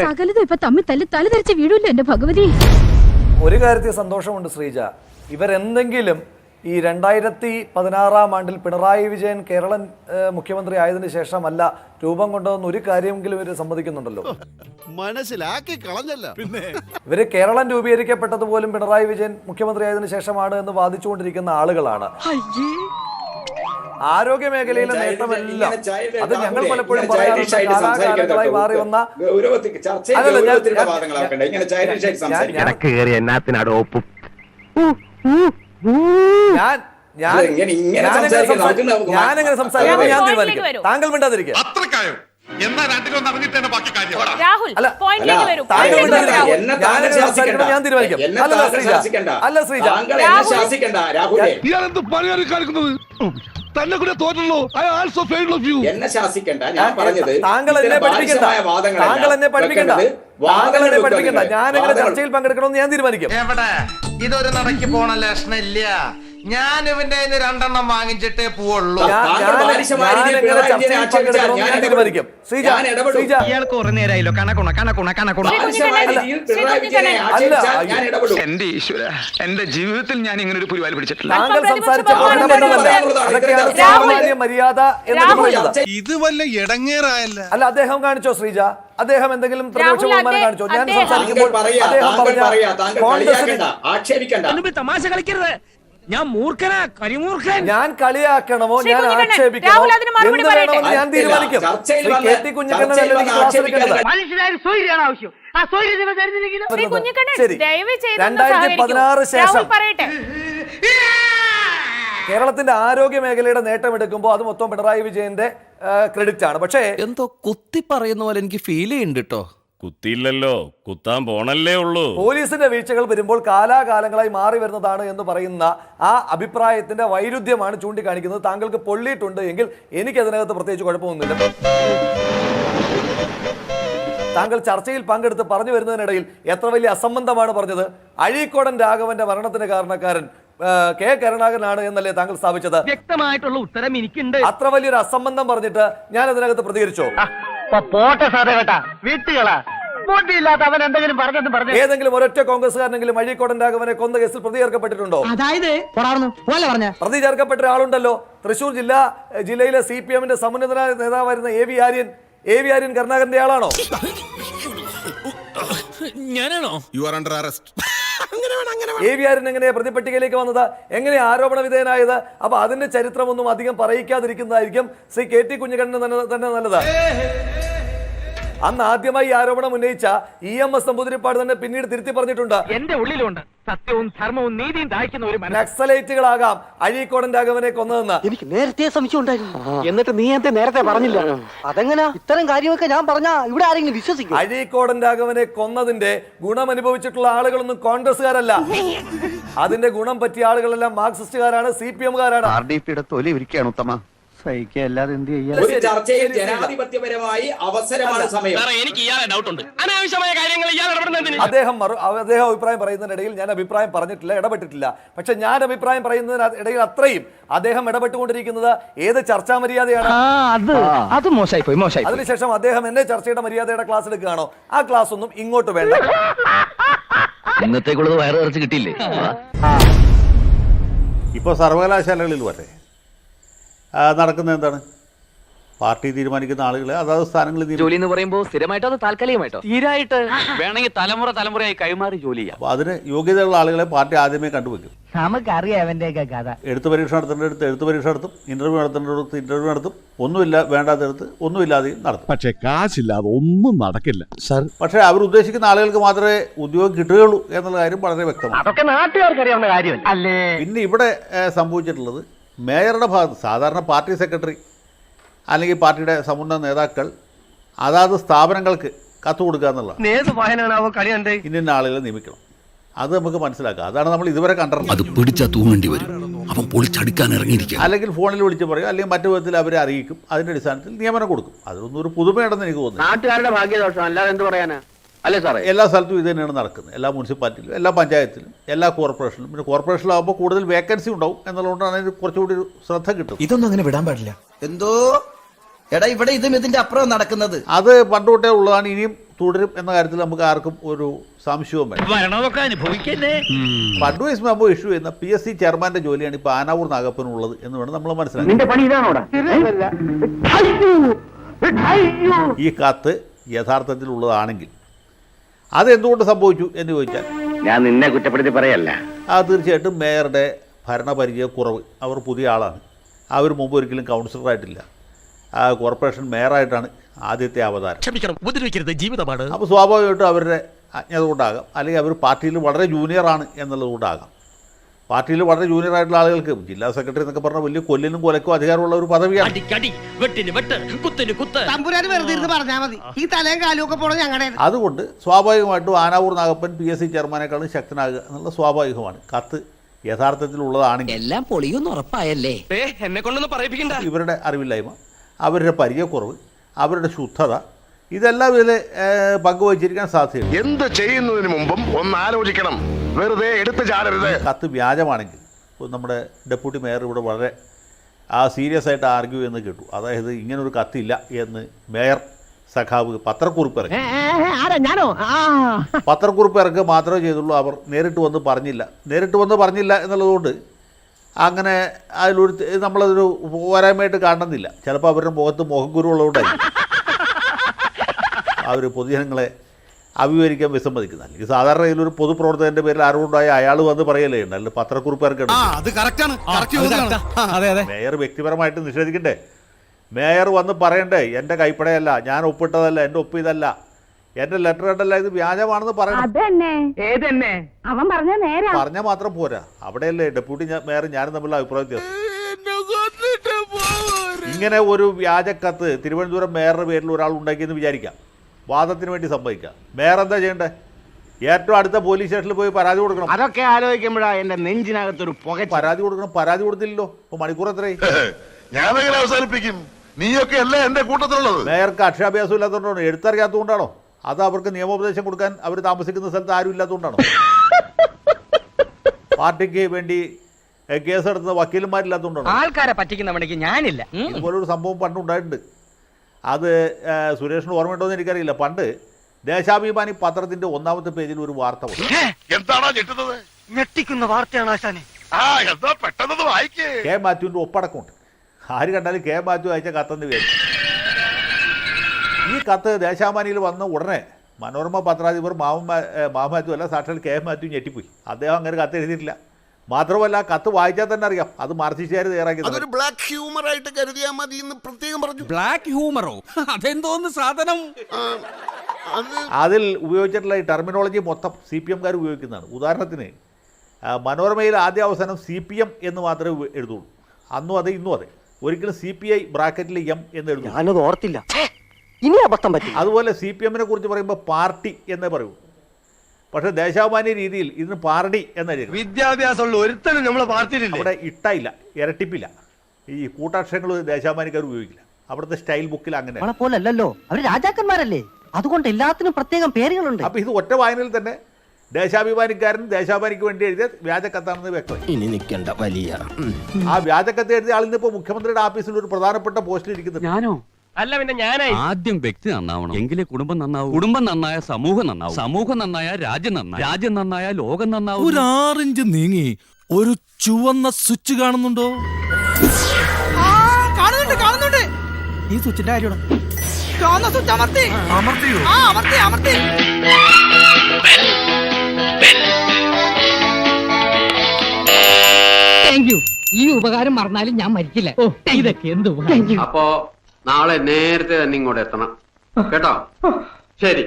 സകലതും ഇപ്പൊ തമ്മിൽ തല ധരിച്ച വീടില്ല എന്റെ ഭഗവതി. ഒരു കാര്യത്തിൽ സന്തോഷമുണ്ട് ശ്രീജ, ഇവരെന്തെങ്കിലും ഈ 2016 ആണ്ടിൽ പിണറായി വിജയൻ കേരളൻ മുഖ്യമന്ത്രി ആയതിനു ശേഷമല്ല രൂപം കൊണ്ടുവന്ന ഒരു കാര്യമെങ്കിലും ഇവർ സമ്മതിക്കുന്നുണ്ടല്ലോ. മനസ്സിലാക്കി കളഞ്ഞല്ല. പിന്നെ ഇവര് കേരളം രൂപീകരിക്കപ്പെട്ടത് പോലും പിണറായി വിജയൻ മുഖ്യമന്ത്രി ആയതിനു ശേഷമാണ് എന്ന് വാദിച്ചുകൊണ്ടിരിക്കുന്ന ആളുകളാണ്. ആരോഗ്യ മേഖലയിലെ നേട്ടമെല്ലാം അത് ഞങ്ങൾ പലപ്പോഴും കാലാകാലങ്ങളായി മാറി വന്ന ഞാനെങ്ങനെ സംസാരിക്കണം ഞാൻ തീരുമാനിക്കും. താങ്കൾ മിണ്ടാതിരിക്കുക. ഞാൻ തീരുമാനിക്കും. അല്ല ശ്രീജ, എന്നെ ശാസിക്കണ്ട. ഞാൻ പറഞ്ഞത് താങ്കൾ എന്നെ പഠിപ്പിക്കണ്ട. ഞാനെങ്ങനെ ചർച്ചയിൽ പങ്കെടുക്കണമെന്ന് ഞാൻ തീരുമാനിക്കും. ഇതൊരു നടക്കി പോണ ലക്ഷണില്ല. ഞാൻ ഇവന്റെ 2 വാങ്ങിച്ചിട്ടേ പോവുള്ളൂ. ഇയാൾക്ക് കുറെ നേരമായല്ലോ കണക്കുണ. എന്റെ ഈശ്വര, എന്റെ ജീവിതത്തിൽ ഞാൻ ഇങ്ങനെ ഒരു പുലിവാൽ പിടിച്ചിട്ടില്ല. ഇത് വല്ല ഇടങ്ങേറായല്ല. അല്ല, അദ്ദേഹം കാണിച്ചോ ശ്രീജ? അദ്ദേഹം എന്തെങ്കിലും പ്രതിപക്ഷ ബഹുമാനം കാണിച്ചോ? ഞാൻ സംസാരിക്കുമ്പോൾ തമാശ കളിക്കരുത്. ഞാൻ മൂർഖനാ, കരിമൂർഖൻ. ഞാൻ കളിയാക്കണമോ ഞാൻ ആക്ഷേപിക്കണമോ എന്ത് വേണമെന്ന് ഞാൻ തീരുമാനിക്കും. KT കുഞ്ഞിക്കണ്ണൻ ശരി, 2016 ശേഷം കേരളത്തിന്റെ ആരോഗ്യ മേഖലയുടെ നേട്ടം എടുക്കുമ്പോൾ അത് മൊത്തം പിണറായി വിജയന്റെ ക്രെഡിറ്റ് ആണ്. പക്ഷേ എന്തോ കുത്തി പറയുന്ന പോലെ എനിക്ക് ഫീൽ ചെയ്യുന്നുണ്ട് കേട്ടോ. കുത്തിയില്ലല്ലോ, കുത്താൻ പോണല്ലേ ഉള്ളൂ. പോലീസിന്റെ വീഴ്ചകൾ വരുമ്പോൾ കാലാകാലങ്ങളായി മാറി വരുന്നതാണ് എന്ന് പറയുന്ന ആ അഭിപ്രായത്തിന്റെ വൈരുദ്ധ്യമാണ് ചൂണ്ടിക്കാണിക്കുന്നത്. താങ്കൾക്ക് പൊള്ളിയിട്ടുണ്ട് എങ്കിൽ എനിക്കതിനകത്ത് പ്രത്യേകിച്ച് കുഴപ്പമൊന്നുമില്ല. താങ്കൾ ചർച്ചയിൽ പങ്കെടുത്ത് പറഞ്ഞു വരുന്നതിനിടയിൽ എത്ര വലിയ അസംബന്ധമാണ് പറഞ്ഞത്. അഴീക്കോടൻ രാഘവന്റെ മരണത്തിന് കാരണക്കാരൻ കെ കരുണാകരനാണ് എന്നല്ലേ താങ്കൾ സ്ഥാപിച്ചത്? വ്യക്തമായിട്ടുള്ള ഉത്തരം എനിക്കുണ്ട്. അത്ര വലിയൊരു അസംബന്ധം പറഞ്ഞിട്ട് ഞാൻ അതിനകത്ത് പ്രതികരിച്ചോ? ഏതെങ്കിലും ഒരൊറ്റ കോൺഗ്രസ്സുകാരനെങ്കിലും അഴീക്കോടൻ രാഘവനെ കൊന്ന കേസിൽ പ്രതി ചേർക്കപ്പെട്ടിട്ടുണ്ടോ? പ്രതി ചേർക്കപ്പെട്ട ഒരാളുണ്ടല്ലോ. തൃശൂർ ജില്ലയിലെ CPM-ന്റെ സമുന്നതനായ നേതാവായിരുന്ന എ വി ആര്യൻ കരുണാകരന്റെ ആളാണോ? ഞാനാണോ? You are under arrest. A V Aryan എങ്ങനെയാ പ്രതിപട്ടികയിലേക്ക് വന്നത്? എങ്ങനെയാ ആരോപണ വിധേയനായത്? അപ്പൊ അതിന്റെ ചരിത്രമൊന്നും അധികം പറയിക്കാതിരിക്കുന്നതായിരിക്കും ശ്രീ KT കുഞ്ഞിക്കണ്ണന് തന്നെ നല്ലത്. അന്ന് ആദ്യമായി ആരോപണം ഉന്നയിച്ച EMS നമ്പൂതിരിപ്പാട് തന്നെ പിന്നീട് തിരുത്തി പറഞ്ഞിട്ടുണ്ട്. എന്റെ ഉള്ളിലുണ്ട് സത്യവും ധർമ്മവും നീതിയും ദാഹിക്കുന്ന ഒരു നക്സലൈറ്റുകളാകാം അഴീക്കോടൻ രാഘവനെ കൊന്നതെന്ന് എനിക്ക് നേരത്തെ സംശയം ഉണ്ടായിരുന്നു. എന്നിട്ട് നീ എന്തേ നേരത്തെ പറഞ്ഞില്ല? അതെങ്ങനെ ഇത്തരം കാര്യമൊക്കെ ഞാൻ പറഞ്ഞാ ഇവിടെ ആരെങ്കിലും വിശ്വസിക്കും? അഴീക്കോടൻ രാഘവനെ കൊന്നതിന്റെ ഗുണം അനുഭവിച്ചിട്ടുള്ള ആളുകളൊന്നും കോൺഗ്രസ്സുകാരല്ല. അതിന്റെ ഗുണം പറ്റിയ ആളുകളെല്ലാം മാർക്സിസ്റ്റുകാരാണ്, CPM-കാരാണ്. RDPയുടെ തൊലി ഇരിക്കുകയാണ് ഉത്തമ. ഒരു ചർച്ചയിൽ ജനാധിപത്യപരമായി അവസരമാണ് സമയം. അദ്ദേഹം അഭിപ്രായം പറയുന്നതിനിടയിൽ ഞാൻ അഭിപ്രായം പറഞ്ഞിട്ടില്ല, ഇടപെട്ടിട്ടില്ല. പക്ഷെ ഞാൻ അഭിപ്രായം പറയുന്നതിനിടയിൽ അത്രയും അദ്ദേഹം ഇടപെട്ടുകൊണ്ടിരിക്കുന്നത് ഏത് ചർച്ചാ മര്യാദയാണ്? അത് മോശമായി പോയി. അതിനുശേഷം അദ്ദേഹം എന്നെ ചർച്ചയുടെ മര്യാദയുടെ ക്ലാസ് എടുക്കുകയാണോ? ആ ക്ലാസ് ഒന്നും ഇങ്ങോട്ട് വേണ്ട. ഇന്നത്തേക്കുള്ളത് വയറ് നിറച്ച് കിട്ടിയില്ലേ? ഇപ്പോൾ സർവകലാശാലകളിൽ വരെ നടക്കുന്നത് എന്താണ്? പാർട്ടി തീരുമാനിക്കുന്ന ആളുകളെ അതാത് സ്ഥാനങ്ങളിൽ ജോലി എന്ന് പറയുമ്പോൾ സ്ഥിരമായിട്ടോ അതോ താൽക്കാലികമായിട്ടോ? തീരായിട്ട് വേണമെങ്കിൽ തലമുറയായി കൈമാറി ജോലി ചെയ്യാം. അപ്പോൾ അതിന് യോഗ്യതയുള്ള ആളുകളെ പാർട്ടി ആദ്യമേ കണ്ടുവെക്കും. നമുക്കറിയാം അവന്റെയൊക്കെ കഥ. എഴുത്ത് പരീക്ഷ നടത്തേണ്ടടുത്ത് എഴുത്ത് പരീക്ഷ നടത്തും, ഇന്റർവ്യൂ നടത്തേണ്ടടുത്ത് ഇന്റർവ്യൂ നടത്തും, ഒന്നുമില്ല വേണ്ടാത്തടുത്ത് ഒന്നുമില്ലാതെയും നടത്തും. പക്ഷേ കാശില്ലാതെ ഒന്നും നടക്കില്ല സാർ. പക്ഷേ അവർ ഉദ്ദേശിക്കുന്ന ആളുകൾക്ക് മാത്രമേ ഉദ്യോഗം കിട്ടുകയുള്ളൂ എന്നുള്ള കാര്യം വളരെ വ്യക്തമാണ്. അതൊക്കെ നാട്ടുകാർക്ക് അറിയാവുന്ന കാര്യം അല്ലേ? പിന്നെ ഇവിടെ സംഭവിച്ചിട്ടുള്ളത് മേയറുടെ ഭാഗത്ത് സാധാരണ പാർട്ടി സെക്രട്ടറി അല്ലെങ്കിൽ പാർട്ടിയുടെ സമുന്നത നേതാക്കൾ അതാത് സ്ഥാപനങ്ങൾക്ക് കത്ത് കൊടുക്കുക എന്നുള്ളതാണ്. ഇന്ന ആളുകളെ നിയമിക്കണം, അത് നമുക്ക് മനസ്സിലാക്കാം. അതാണ് നമ്മൾ ഇതുവരെ കണ്ടിരുന്നത്. അത് പിടിച്ചാ തൂങ്ങേണ്ടി വരും. അവൻ പൊളിച്ചടുക്കാൻ ഇറങ്ങിയിരിക്കും. അല്ലെങ്കിൽ ഫോണിൽ വിളിച്ച് പറയും, അല്ലെങ്കിൽ മറ്റു വിധത്തിൽ അവരെ അറിയിക്കും. അതിന്റെ അടിസ്ഥാനത്തിൽ നിയമനം കൊടുക്കും. അതൊന്നും ഒരു പുതുമയുണ്ടെന്ന് എനിക്ക് തോന്നുന്നു. നാട്ടുകാരുടെ ഭാഗ്യദോഷം അല്ലാതെ എന്ത് പറയാനാ? അല്ലേ സാറേ? എല്ലാ സ്ഥലത്തും ഇത് തന്നെയാണ് നടക്കുന്നത്. എല്ലാ മുനിസിപ്പാലിറ്റിയിലും എല്ലാ പഞ്ചായത്തിലും എല്ലാ കോർപ്പറേഷനിലും. പിന്നെ കോർപ്പറേഷനിലാകുമ്പോൾ കൂടുതൽ വേക്കൻസി ഉണ്ടാവും എന്നുള്ളതുകൊണ്ടാണ് അതിന് കുറച്ചുകൂടി ശ്രദ്ധ കിട്ടും. ഇതൊന്നും അങ്ങനെ വിടാൻ പാടില്ല. എന്തോ എടാ ഇവിടെ ഇതും ഇതിന്റെ അപ്പുറം നടക്കുന്നത്. അത് പണ്ട് തൊട്ടേ ഉള്ളതാണ്, ഇനിയും തുടരും എന്ന കാര്യത്തിൽ നമുക്ക് ആർക്കും ഒരു സംശയവും വേണ്ട. അഡ്വൈസ് മെമ്മോ ഇഷ്യൂ ചെയ്യുന്ന PSC ചെയർമാന്റെ ജോലിയാണ് ഇപ്പോൾ ആനാവൂർ നാഗപ്പനുള്ളത് എന്ന് വേണം നമ്മൾ മനസ്സിലാക്കി. ഈ കത്ത് യഥാർത്ഥത്തിലുള്ളതാണെങ്കിൽ അതെന്തുകൊണ്ട് സംഭവിച്ചു എന്ന് ചോദിച്ചാൽ ഞാൻ നിന്നെ കുറ്റപ്പെടുത്തി പറയല്ല. തീർച്ചയായിട്ടും മേയറുടെ ഭരണപരിചയക്കുറവ്. അവർ പുതിയ ആളാണ്, അവർ മുമ്പ് ഒരിക്കലും കൗൺസിലറായിട്ടില്ല, കോർപ്പറേഷൻ മേയറായിട്ടാണ് ആദ്യത്തെ അവതാരം. ക്ഷമിക്കണം, ഉപദ്രവിക്കരുത്, ജീവിതമാണ്. അപ്പോൾ സ്വാഭാവികമായിട്ടും അവരുടെ അജ്ഞത കൊണ്ടാകാം, അല്ലെങ്കിൽ അവർ പാർട്ടിയിൽ വളരെ ജൂനിയറാണ് എന്നുള്ളത് കൊണ്ടാകാം. പാർട്ടിയിൽ വളരെ ജൂനിയർ ആയിട്ടുള്ള ആളുകൾക്ക് ജില്ലാ സെക്രട്ടറി എന്നൊക്കെ പറഞ്ഞാൽ വലിയ കൊല്ലിനും കൊലക്കും അധികാരമുള്ള ഒരു പദവിയാണ്. അതുകൊണ്ട് സ്വാഭാവികമായിട്ടും ആനാവൂർ നാഗപ്പൻ PSC ചെയർമാനേക്കാളും ശക്തനാകുക എന്നുള്ള സ്വാഭാവികമാണ്. കത്ത് യഥാർത്ഥത്തിലുള്ളതാണെങ്കിൽ എല്ലാം പൊളിയൊന്നും ഉറപ്പായല്ലേ. എന്നെ കൊണ്ടൊന്നും പറയിപ്പിക്കണ്ട. ഇവരുടെ അറിവില്ലായ്മ, അവരുടെ പരിചയക്കുറവ്, അവരുടെ ശുദ്ധത, ഇതെല്ലാം ഇതിൽ പങ്കുവച്ചിരിക്കാൻ സാധ്യതയുണ്ട്. എന്ത് ചെയ്യുന്നതിന് മുമ്പും ഒന്ന് ആലോചിക്കണം, വെറുതെ എടുത്തു ചാടരുത്. കത്ത് വ്യാജമാണെങ്കിൽ നമ്മുടെ ഡെപ്യൂട്ടി മേയർ ഇവിടെ വളരെ സീരിയസ് ആയിട്ട് ആർഗ്യൂ എന്ന് കേട്ടു. അതായത് ഇങ്ങനൊരു കത്തില്ല എന്ന് മേയർ സഖാവ് പത്രക്കുറിപ്പ് ഇറക്കി. പത്രക്കുറിപ്പ് ഇറക്കുക മാത്രമേ ചെയ്തുള്ളൂ, അവർ നേരിട്ട് വന്ന് പറഞ്ഞില്ല എന്നുള്ളതുകൊണ്ട് അങ്ങനെ അതിലൊരു നമ്മളതൊരു പോരായ്മയായിട്ട് കാണുന്നില്ല. ചിലപ്പോൾ അവരുടെ മുഖത്ത് മുഖക്കുരുവുള്ളതുകൊണ്ടായിരിക്കും അവർ പൊതുജനങ്ങളെ അഭിമുഖീകരിക്കാൻ വിസമ്മതിക്കുന്നത്. ഈ സാധാരണ ഇതിലൊരു പൊതുപ്രവർത്തകന്റെ പേരിൽ അറിവുണ്ടായ അയാൾ വന്ന് പറയലേ ഉണ്ട്, അല്ല പത്രക്കുറിപ്പ് ഇറക്കണം. മേയർ വ്യക്തിപരമായിട്ട് നിഷേധിക്കണ്ടേ? മേയർ വന്ന് പറയണ്ടേ, എൻ്റെ കൈപ്പടയല്ല, ഞാൻ ഒപ്പിട്ടതല്ല, എൻ്റെ ഒപ്പ് ഇതല്ല, എൻ്റെ ലെറ്റർ ഇട്ടല്ല, ഇത് വ്യാജമാണെന്ന് പറയണം. പറഞ്ഞാൽ മാത്രം പോരാ, അവിടെയല്ലേ ഡെപ്യൂട്ടി മേയർ ഞാനും തമ്മിലുള്ള അഭിപ്രായ വ്യത്യാസം. ഇങ്ങനെ ഒരു വ്യാജക്കത്ത് തിരുവനന്തപുരം മേയറുടെ പേരിൽ ഒരാൾ ഉണ്ടാക്കിയെന്ന് വിചാരിക്കാം, വാദത്തിന് വേണ്ടി സമ്മതിക്കാം. മേയർ എന്താ ചെയ്യണ്ടേ? ഏറ്റവും അടുത്ത പോലീസ് സ്റ്റേഷനിൽ പോയി പരാതി കൊടുക്കണം. അതൊക്കെ ആലോചിക്കുമ്പോഴാണ് എന്റെ നെഞ്ചിനകത്തൊരു പുക. പരാതി കൊടുക്കണം. പരാതി കൊടുത്തില്ലല്ലോ, ഇപ്പൊ മണിക്കൂർ എത്രയായി? ഞാനെങ്ങനെ അവസാനിപ്പിക്കും? നീയൊക്കെ അല്ലേ എന്റെ കൂട്ടത്തിലുള്ളത്. മേയർക്ക് അക്ഷരാഭ്യാസം ഇല്ലാത്തതുകൊണ്ടാണോ? എഴുത്തറിയാത്തതുകൊണ്ടാണോ? അത് അവർക്ക് നിയമോപദേശം കൊടുക്കാൻ അവർ താമസിക്കുന്ന സ്ഥലത്ത് ആരും ഇല്ലാത്തതുകൊണ്ടാണോ? പാർട്ടിക്ക് വേണ്ടി കേസെടുത്ത വക്കീലന്മാരില്ലാത്തതുകൊണ്ടാണോ? ആൾക്കാരെ പറ്റിക്കുന്ന പണിക്ക് ഞാനില്ല. ഇതുപോലൊരു സംഭവം പണ്ടുണ്ടായിട്ടുണ്ട്. അത് സുരേഷിന് ഓർമ്മയുണ്ടോയെന്ന് എനിക്കറിയില്ല. പണ്ട് ദേശാഭിമാനി പത്രത്തിന്റെ 1ാമത്തെ പേജിൽ ഒരു വാർത്ത വന്നു. എന്താണോ ഞെട്ടുന്നത്? ഞെട്ടിക്കുന്ന വാർത്തയാണ് ആശാനെ. പെട്ടെന്ന് വായിക്കേ. കെ മാത്യുവിന്റെ ഒപ്പടക്കമുണ്ട്. ആര് കണ്ടാലും കെ മാത്യു അയച്ച കത്തെന്ന് വിചാരിച്ചു. ഈ കത്ത് ദേശാഭിമാനിയിൽ വന്ന ഉടനെ മനോരമ പത്രാധിപർ മാത്യു അല്ല, സാക്ഷാൽ കെ മാത്യു ഞെട്ടിപ്പോയി. അദ്ദേഹം അങ്ങനെ കത്ത് എഴുതിയിട്ടില്ല. മാത്രമല്ല കത്ത് വായിച്ചാൽ തന്നെ അറിയാം അത് മാർക്സിസ്റ്റുകാർ തയ്യാറാക്കിയത്. അതൊരു ബ്ലാക്ക് ഹ്യൂമർ ആയിട്ട് കരുതിയാൽ മതി എന്ന് പ്രത്യേകം പറഞ്ഞു. ബ്ലാക്ക് ഹ്യൂമറോ? അതെന്തോന്ന് സാധനം? അതിൽ ഉപയോഗിച്ചിട്ടുള്ള ഈ ടെർമിനോളജി മൊത്തം CPM-കാർ ഉപയോഗിക്കുന്നതാണ്. ഉദാഹരണത്തിന് മനോരമയിൽ ആദ്യ അവസാനം CPM എന്ന് മാത്രമേ എഴുതുള്ളൂ. അന്നും അതെ ഇന്നും അതെ. ഒരിക്കലും CPI ബ്രാക്കറ്റിൽ M എന്ന് എഴുതും. ഞാനത് ഓർത്തില്ല, ഇനി അബദ്ധം പറ്റി. അതുപോലെ CPM-നെ കുറിച്ച് പറയുമ്പോൾ പാർട്ടി എന്നേ പറയൂ. പക്ഷെ ദേശാഭിമാനി രീതിയിൽ ഇതിന് പാർട്ടി എന്ന വിദ്യാഭ്യാസമുള്ള ഒരുത്തനും നമ്മളെ പാർട്ടിയിലില്ല. അവിടെ ഇട്ടയില്ല, ഇരട്ടിപ്പില്ല. ഈ കൂട്ടാക്ഷരങ്ങൾ ദേശാഭിമാനിക്കാർ ഉപയോഗിക്കില്ല. അവിടുത്തെ സ്റ്റൈൽ ബുക്കിൽ അങ്ങനെ പോലല്ലോ, അവർ രാജാക്കന്മാരല്ലേ, അതുകൊണ്ട് എല്ലാത്തിനും പ്രത്യേകം പേരുകളുണ്ട്. അപ്പൊ ഇത് ഒറ്റ വായനയിൽ തന്നെ ദേശാഭിമാനിക്കാരൻ ദേശാഭിമാനിക്ക് വേണ്ടി എഴുതിയ വ്യാജക്കത്താണെന്ന് വ്യക്തമായി. ഇനി നിൽക്കേണ്ട വലിയ ആ വ്യാജക്കത്ത് എഴുതിയ ആളിന്ന് ഇപ്പൊ മുഖ്യമന്ത്രിയുടെ ഓഫീസിൽ ഒരു പ്രധാനപ്പെട്ട പോസ്റ്റിൽ ഇരിക്കുന്നത്. ഞാനോ? അല്ല പിന്നെ ഞാനായി. ആദ്യം വ്യക്തി നന്നാവണം, എങ്കിലേ കുടുംബം നന്നാവും. കുടുംബം നന്നായ സമൂഹം നന്നാവും. സമൂഹം നന്നായ രാജ്യം നന്നാവും. രാജ്യം നന്നായ ലോകം നന്നാവും. ഒരു 6 ഇഞ്ച് നീങ്ങി ഒരു ചുവന്ന സ്വിച്ച് കാണുന്നുണ്ടോ? കാണുന്നുണ്ട്. ഈ സ്വിച്ചിന്റെ കാര്യമാണ്. ഈ ഉപകാരം മറന്നാലും ഞാൻ മരിക്കില്ല. ഇതൊക്കെ എന്ത്? അപ്പോ നാളെ നേരത്തെ തന്നെ ഇങ്ങോട്ട് എത്തണം കേട്ടോ. ശരി.